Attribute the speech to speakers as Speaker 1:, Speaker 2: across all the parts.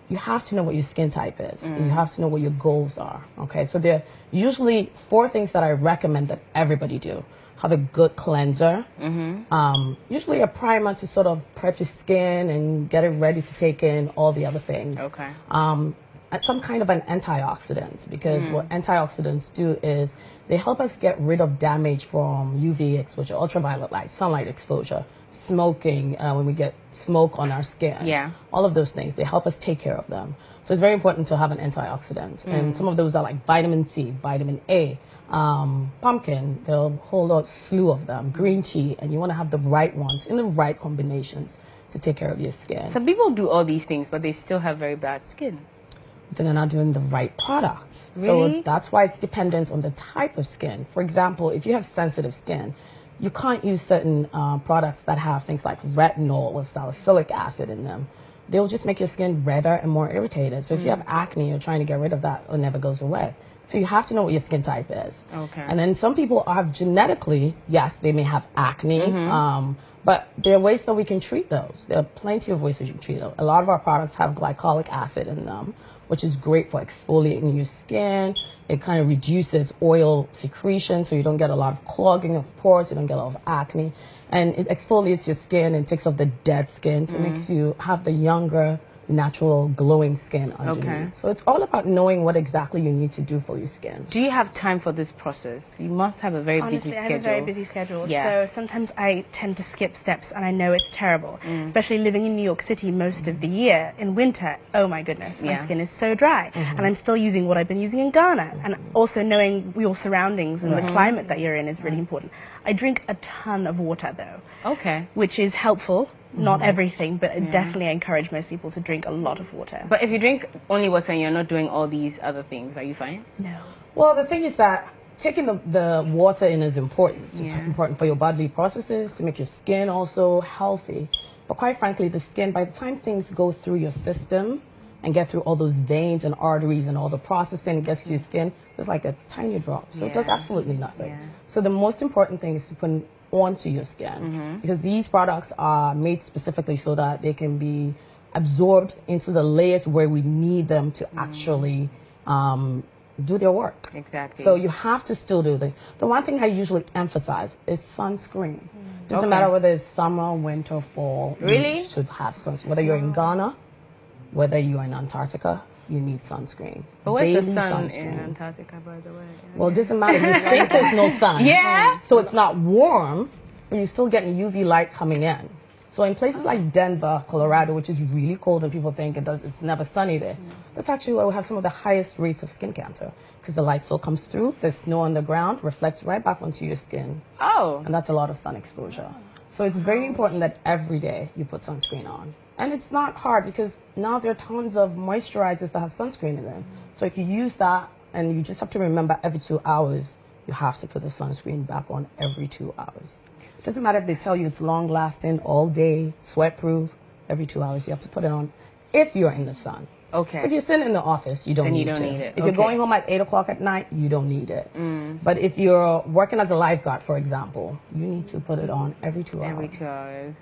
Speaker 1: you have to know what your skin type is. You have to know what your goals are. Okay, so there are usually 4 things that I recommend that everybody do. Have a good cleanser, usually a primer to sort of prep your skin and get it ready to take in all the other things.
Speaker 2: Okay.
Speaker 1: And some kind of an antioxidant, because what antioxidants do is they help us get rid of damage from UV exposure, ultraviolet light, sunlight exposure, smoking, when we get smoke on our skin.
Speaker 2: Yeah.
Speaker 1: All of those things, they help us take care of them. So it's very important to have an antioxidant. And some of those are like vitamin C, vitamin A, pumpkin, there are a whole slew of them, green tea, and you want to have the right ones in the right combinations to take care of your skin.
Speaker 2: Some people do all these things, but they still have very bad skin.
Speaker 1: Then they're not doing the right products.
Speaker 2: Really?
Speaker 1: So that's why it's dependent on the type of skin. For example, if you have sensitive skin, you can't use certain products that have things like retinol or salicylic acid in them. They'll just make your skin redder and more irritated. So if you have acne, you're trying to get rid of that, it never goes away. So you have to know what your skin type is.
Speaker 2: Okay.
Speaker 1: And then some people have genetically, yes, they may have acne, but there are ways that we can treat those. There are plenty of ways we can treat them. A lot of our products have glycolic acid in them, which is great for exfoliating your skin. It kind of reduces oil secretion, so you don't get a lot of clogging of pores, you don't get a lot of acne. And it exfoliates your skin and takes off the dead skin, so it makes you have the younger, natural glowing skin underneath.
Speaker 2: Okay.
Speaker 1: So it's all about knowing what exactly you need to do for your skin.
Speaker 2: Do you have time for this process? You must have a very busy schedule.
Speaker 3: Honestly, I have a very busy schedule.
Speaker 2: Yeah.
Speaker 3: So sometimes I tend to skip steps, and I know it's terrible. Especially living in New York City most of the year. In winter, oh my goodness, my skin is so dry. And I'm still using what I've been using in Ghana. And also knowing your surroundings and the climate that you're in is really important. I drink a ton of water though.
Speaker 2: Okay.
Speaker 3: Which is helpful. Not everything, but definitely I encourage most people to drink a lot of water.
Speaker 2: But if you drink only water and you're not doing all these other things, are you fine?
Speaker 3: No.
Speaker 1: Well, the thing is that taking the water in is important. It's important for your bodily processes, to make your skin also healthy. But quite frankly, the skin, by the time things go through your system and get through all those veins and arteries and all the processing and gets to your skin, it's like a tiny drop. So it does absolutely nothing.
Speaker 2: Yeah.
Speaker 1: So the most important thing is to put onto your skin, because these products are made specifically so that they can be absorbed into the layers where we need them to actually do their work.
Speaker 2: Exactly.
Speaker 1: So you have to still do this. The one thing I usually emphasize is sunscreen. Doesn't matter whether it's summer, winter, fall.
Speaker 2: Really?
Speaker 1: You should have sunscreen. Whether you're in Ghana, whether you're in Antarctica, you need sunscreen.
Speaker 2: But where's the
Speaker 1: Daily
Speaker 2: sun
Speaker 1: sunscreen.
Speaker 2: in Antarctica, by the way?
Speaker 1: Well, it doesn't matter. You think there's no sun.
Speaker 2: Yeah.
Speaker 1: So it's not warm, but you're still getting UV light coming in. So in places like Denver, Colorado, which is really cold and people think it's never sunny there, that's actually where we have some of the highest rates of skin cancer, because the light still comes through, there's snow on the ground, reflects right back onto your skin.
Speaker 2: Oh.
Speaker 1: And that's a lot of sun exposure. So it's very important that every day you put sunscreen on. And it's not hard, because now there are tons of moisturizers that have sunscreen in them. So if you use that, and you just have to remember every 2 hours, you have to put the sunscreen back on every 2 hours. It doesn't matter if they tell you it's long lasting, all day, sweat proof. Every 2 hours you have to put it on if you're in the sun.
Speaker 2: Okay.
Speaker 1: So if you're sitting in the office, you don't need it. If you're going home at 8 o'clock at night, you don't need it. But if you're working as a lifeguard, for example, you need to put it on every 2 hours.
Speaker 2: Every 2 hours.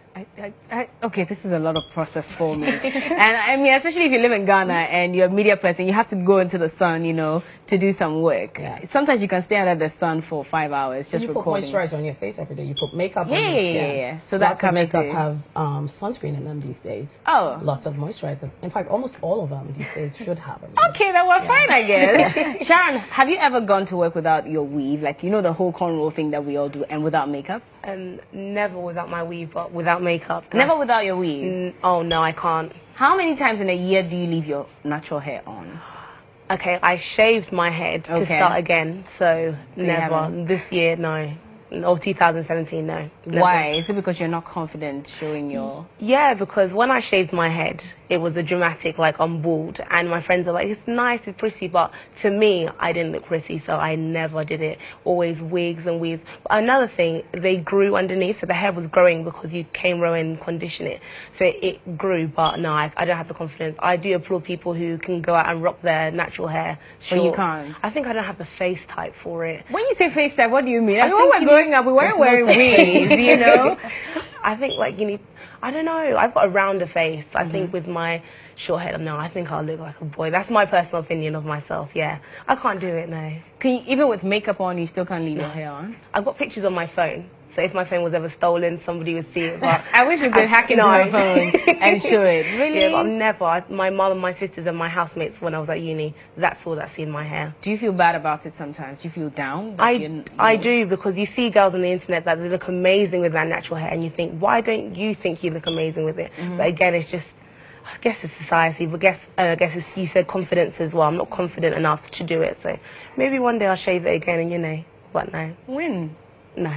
Speaker 2: Okay, this is a lot of process for me. And I mean, especially if you live in Ghana and you're a media person, you have to go into the sun, you know, to do some work. Yeah. Sometimes you can stay under the sun for 5 hours just recording.
Speaker 1: You put moisturizer on your face every day. You put makeup on your
Speaker 2: skin. Yeah. So that
Speaker 1: lots of makeup have sunscreen in them these days.
Speaker 2: Oh.
Speaker 1: Lots of moisturizers. In fact, almost all of them these days should have them.
Speaker 2: Okay, then we're fine, I guess. Sharon, have you ever gone to work without your weave? Like, you know, the whole cornrow thing that we all do, and without makeup?
Speaker 4: Never without my weave, but without makeup.
Speaker 2: Never without your weave?
Speaker 4: Oh, no, I can't.
Speaker 2: How many times in a year do you leave your natural hair on?
Speaker 4: Okay, I shaved my head to start again, so never. This year, no. Or 2017, no. Never.
Speaker 2: Why? Is it because you're not confident showing your...
Speaker 4: Yeah, because when I shaved my head, it was a dramatic, like, I'm bald. And my friends are like, it's nice, it's pretty. But to me, I didn't look pretty, so I never did it. Always wigs and weaves. But another thing, they grew underneath, so the hair was growing because you cane row and condition it. So it grew, but no, I don't have the confidence. I do applaud people who can go out and rock their natural hair short.
Speaker 2: But you can't?
Speaker 4: I think I don't have the face type for it.
Speaker 2: When you say face type, what do you mean? I mean, when we're growing up, we weren't wearing wigs, you know?
Speaker 4: I think, like, you need... I don't know. I've got a rounder face. I think with my short hair. No, I think I'll look like a boy. That's my personal opinion of myself. Yeah, I can't do it. No.
Speaker 2: Can you, even with makeup on, you still can't leave your hair on?
Speaker 4: I've got pictures on my phone. So if my phone was ever stolen, somebody would see it. But
Speaker 2: I wish we could hack into my phone and show it. Really?
Speaker 4: Yeah, but I'm never. My mum and my sisters and my housemates when I was at uni, that's all that's in my hair.
Speaker 2: Do you feel bad about it sometimes? Do you feel down?
Speaker 4: I do, because you see girls on the internet that they look amazing with that natural hair, and you think, why don't you think you look amazing with it? But again, it's just, I guess it's society, but I guess it's, you said confidence as well. I'm not confident enough to do it, so maybe one day I'll shave it again, and you know, what now?
Speaker 2: When?
Speaker 4: No,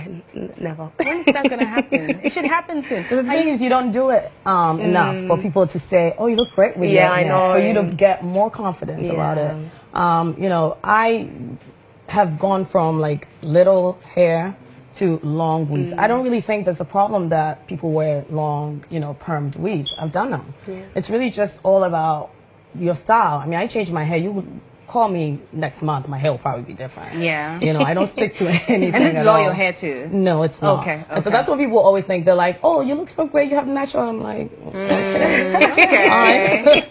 Speaker 4: never.
Speaker 2: When is that going to happen? It should happen soon.
Speaker 1: The thing is, you don't do it enough for people to say, oh, you look great with it.
Speaker 4: Yeah, I know.
Speaker 1: For you to get more confidence about it. You know, I have gone from like little hair to long weaves. I don't really think there's a problem that people wear long, you know, permed weaves. I've done them. It's really just all about your style. I mean, I changed my hair. You would call me next month, my hair will probably be different.
Speaker 2: Yeah.
Speaker 1: You know, I don't stick to anything.
Speaker 2: And this is all your hair too?
Speaker 1: No, it's not.
Speaker 2: Okay.
Speaker 1: And so that's what people always think. They're like, oh, you look so great, you have natural. I'm like, okay.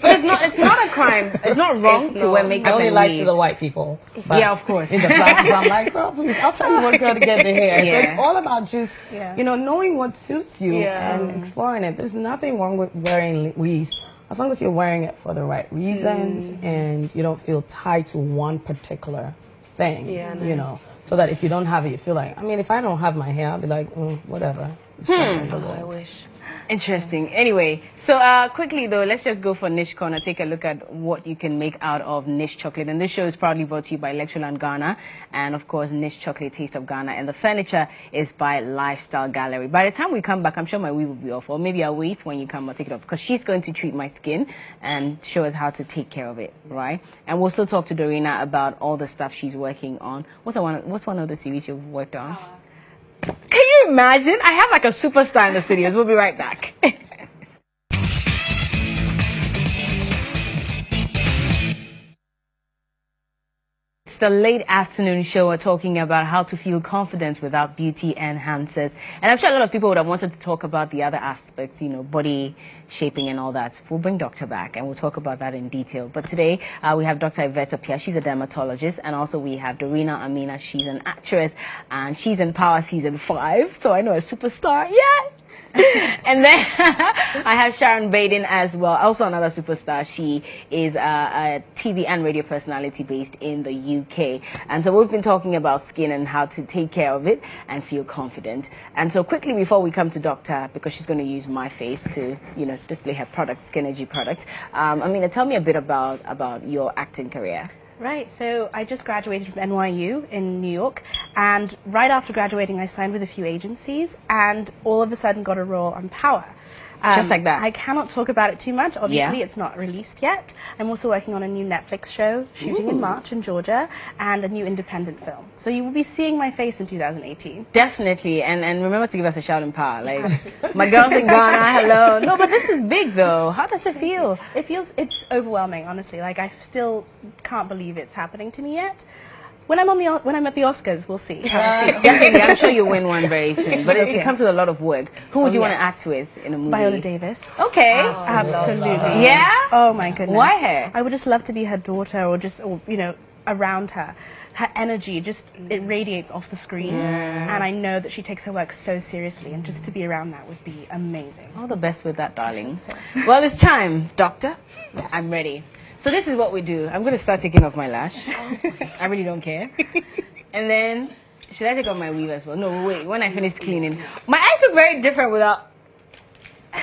Speaker 2: But it's not a crime. It's not wrong to wear makeup.
Speaker 1: I only
Speaker 2: and
Speaker 1: lie
Speaker 2: weave.
Speaker 1: to the white people. But
Speaker 2: Yeah, of course.
Speaker 1: in the black people, I'm like, well, please, I'll tell you what girl to get the hair.
Speaker 2: Yeah.
Speaker 1: So it's all about just, you know, knowing what suits you and exploring it. There's nothing wrong with wearing weaves, as long as you're wearing it for the right reasons and you don't feel tied to one particular thing, you know, so that if you don't have it, you feel like, I mean, if I don't have my hair, I'll be like, whatever.
Speaker 4: I wish.
Speaker 2: Interesting. Anyway, so quickly though, let's just go for Niche Corner. Take a look at what you can make out of Niche chocolate. And this show is proudly brought to you by Lectureland Ghana and of course Niche Chocolate Taste of Ghana. And the furniture is by Lifestyle Gallery. By the time we come back, I'm sure my weave will be off, or maybe I'll wait when you come or take it off, because she's going to treat my skin and show us how to take care of it, right? And we'll still talk to Dorina about all the stuff she's working on. What's one of the series you've worked on? Can you imagine? I have like a superstar in the studios. We'll be right back. It's the late afternoon show. We're talking about how to feel confident without beauty enhancers. And I'm sure a lot of people would have wanted to talk about the other aspects, you know, body shaping and all that. We'll bring Doctor back and we'll talk about that in detail. But today we have Dr. Yvette Appiah. She's a dermatologist. And also we have Dorina Amina. She's an actress and she's in Power Season 5. So I know a superstar. Yeah. And then I have Sharon Baden as well, also another superstar. She is a TV and radio personality based in the UK. And so we've been talking about skin and how to take care of it and feel confident. And so quickly before we come to Doctor, because she's going to use my face to, you know, display her product, SkynergyMD product. Amina, tell me a bit about your acting career.
Speaker 3: Right, so I just graduated from NYU in New York, and right after graduating I signed with a few agencies and all of a sudden got a role on Power.
Speaker 2: Just like that.
Speaker 3: I cannot talk about it too much, obviously. It's not released yet. I'm also working on a new Netflix show, shooting in March in Georgia, and a new independent film. So you will be seeing my face in 2018.
Speaker 2: Definitely, and remember to give us a shout in Power. Like, my girls in Ghana, hello. No, but this is big though. How does it feel?
Speaker 3: It's overwhelming, honestly. Like, I still can't believe it's happening to me yet. When I'm at the Oscars, we'll see.
Speaker 2: Definitely, I'm sure you'll win one very soon. But it comes with a lot of work. Who would you want to act with in a movie?
Speaker 3: Viola Davis.
Speaker 2: Okay.
Speaker 3: Absolutely.
Speaker 2: Yeah?
Speaker 3: Oh my goodness.
Speaker 2: Why her?
Speaker 3: I would just love to be her daughter, or you know, around her. Her energy it radiates off the screen, and I know that she takes her work so seriously, and just to be around that would be amazing.
Speaker 2: All the best with that, darling. Well, it's time, Doctor. Yes. I'm ready. So this is what we do. I'm going to start taking off my lash. I really don't care. And then, should I take off my weave as well? No, wait. When I finish cleaning. My eyes look very different without...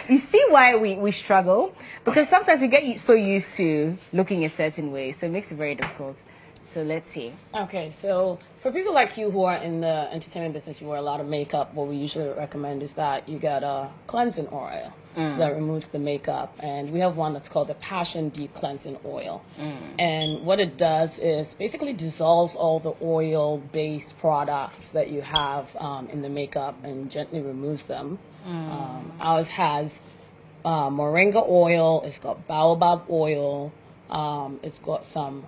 Speaker 2: You see why we struggle? Because sometimes we get so used to looking a certain way. So it makes it very difficult. So let's see.
Speaker 1: Okay, so for people like you who are in the entertainment business, you wear a lot of makeup, what we usually recommend is that you get a cleansing oil so that removes the makeup. And we have one that's called the Passion Deep Cleansing Oil. And what it does is basically dissolves all the oil-based products that you have in the makeup and gently removes them. Ours has moringa oil, it's got baobab oil, it's got some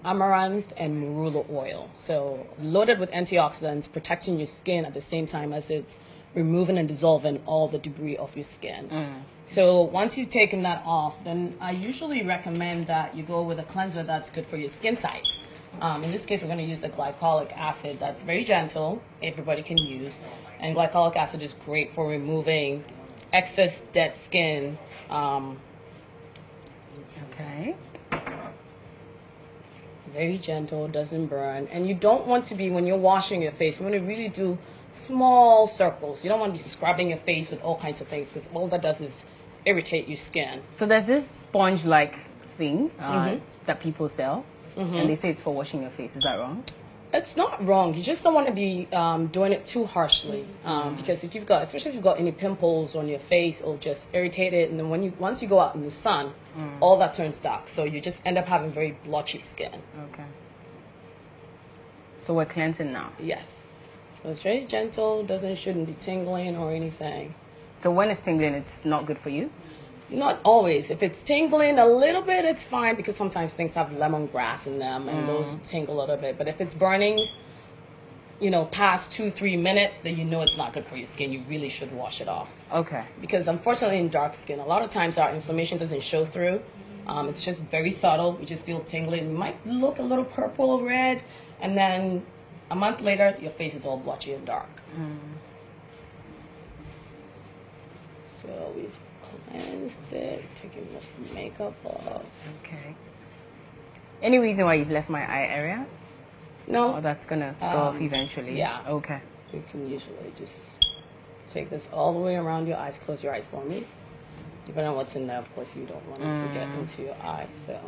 Speaker 1: amaranth and marula oil. So loaded with antioxidants, protecting your skin at the same time as it's removing and dissolving all the debris off your skin. So once you've taken that off, then I usually recommend that you go with a cleanser that's good for your skin type. In this case, we're going to use the glycolic acid. That's very gentle, everybody can use. And glycolic acid is great for removing excess dead skin.
Speaker 2: Okay.
Speaker 1: Very gentle, doesn't burn. And you don't want to be, when you're washing your face, you want to really do small circles. You don't want to be scrubbing your face with all kinds of things, because all that does is irritate your skin.
Speaker 2: So there's this sponge-like thing that people sell, and they say it's for washing your face. Is that wrong?
Speaker 1: It's not wrong. You just don't want to be doing it too harshly, because if you've got, especially if you've got any pimples on your face, it'll just irritate it. And then once you go out in the sun, all that turns dark. So you just end up having very blotchy skin.
Speaker 2: Okay. So we're cleansing now.
Speaker 1: Yes. So it's very gentle. Shouldn't be tingling or anything.
Speaker 2: So when it's tingling, it's not good for you?
Speaker 1: Not always. If it's tingling a little bit, it's fine, because sometimes things have lemongrass in them and those tingle a little bit. But if it's burning, past 2-3 minutes, then you know it's not good for your skin. You really should wash it off.
Speaker 2: Okay.
Speaker 1: Because unfortunately in dark skin, a lot of times our inflammation doesn't show through. It's just very subtle. You just feel tingling. You might look a little purple or red, and then a month later, your face is all blotchy and dark. So we've cleansed it, taking this makeup off.
Speaker 2: Okay. Any reason why you've left my eye area?
Speaker 1: No.
Speaker 2: Or that's going to go off eventually?
Speaker 1: Yeah.
Speaker 2: Okay.
Speaker 1: You can usually just take this all the way around your eyes. Close your eyes for me. Depending on what's in there, of course, you don't want it to get into your eyes. So.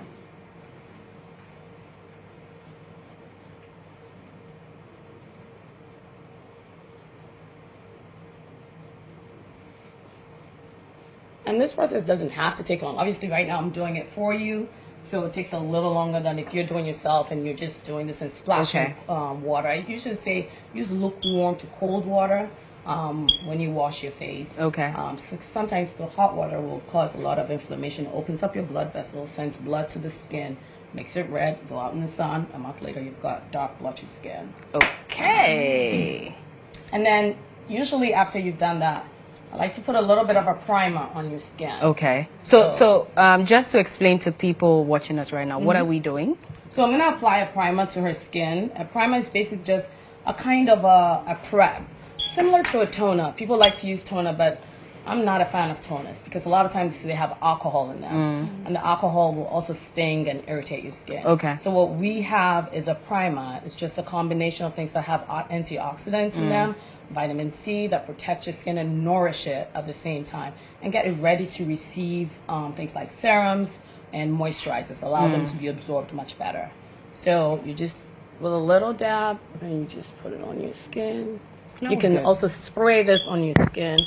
Speaker 1: And this process doesn't have to take long. Obviously, right now I'm doing it for you, so it takes a little longer than if you're doing yourself and you're just doing this in splashing water. I usually say use lukewarm to cold water when you wash your face.
Speaker 2: Okay.
Speaker 1: So sometimes the hot water will cause a lot of inflammation. It opens up your blood vessels, sends blood to the skin, makes it red. Go out in the sun. A month later, you've got dark, blotchy skin.
Speaker 2: Okay.
Speaker 1: And then usually after you've done that, I like to put a little bit of a primer on your skin.
Speaker 2: Okay. So just to explain to people watching us right now, what are we doing?
Speaker 1: So I'm going to apply a primer to her skin. A primer is basically just a kind of a prep, similar to a toner. People like to use toner, but I'm not a fan of toners because a lot of times they have alcohol in them. And the alcohol will also sting and irritate your skin.
Speaker 2: Okay.
Speaker 1: So what we have is a primer. It's just a combination of things that have antioxidants in them, vitamin C that protect your skin and nourish it at the same time, and get it ready to receive things like serums and moisturizers, allow them to be absorbed much better. So you just, with a little dab, and you just put it on your skin. You can also spray this on your skin.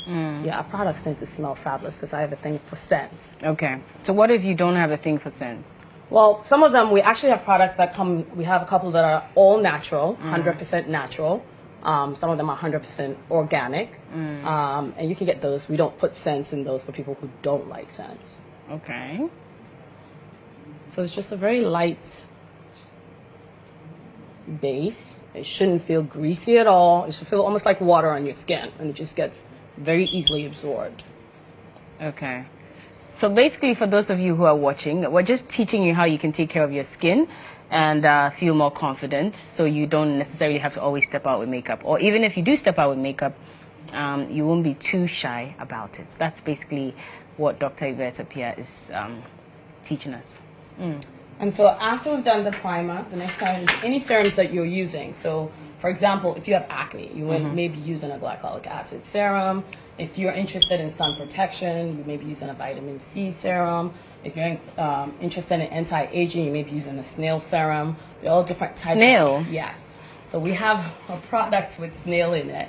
Speaker 1: Yeah, our products tend to smell fabulous because I have a thing for scents.
Speaker 2: Okay. So what if you don't have a thing for scents?
Speaker 1: Well, some of them, we actually have products that come, we have a couple that are all natural, 100% natural. Some of them are 100% organic. And you can get those. We don't put scents in those for people who don't like scents.
Speaker 2: Okay.
Speaker 1: So it's just a very light base. It shouldn't feel greasy at all. It should feel almost like water on your skin, and it just gets very easily absorbed.
Speaker 2: Okay. So basically, for those of you who are watching, we're just teaching you how you can take care of your skin and feel more confident, so you don't necessarily have to always step out with makeup. Or even if you do step out with makeup, you won't be too shy about it. That's basically what Dr. Yvette Appiah is teaching us.
Speaker 1: And so after we've done the primer, the next time is any serums that you're using. So, for example, if you have acne, you would maybe using a glycolic acid serum. If you're interested in sun protection, you may be using a vitamin C serum. If you're interested in anti-aging, you may be using a snail serum. They're all different types.
Speaker 2: Snail?
Speaker 1: Yes. So we have a product with snail in it.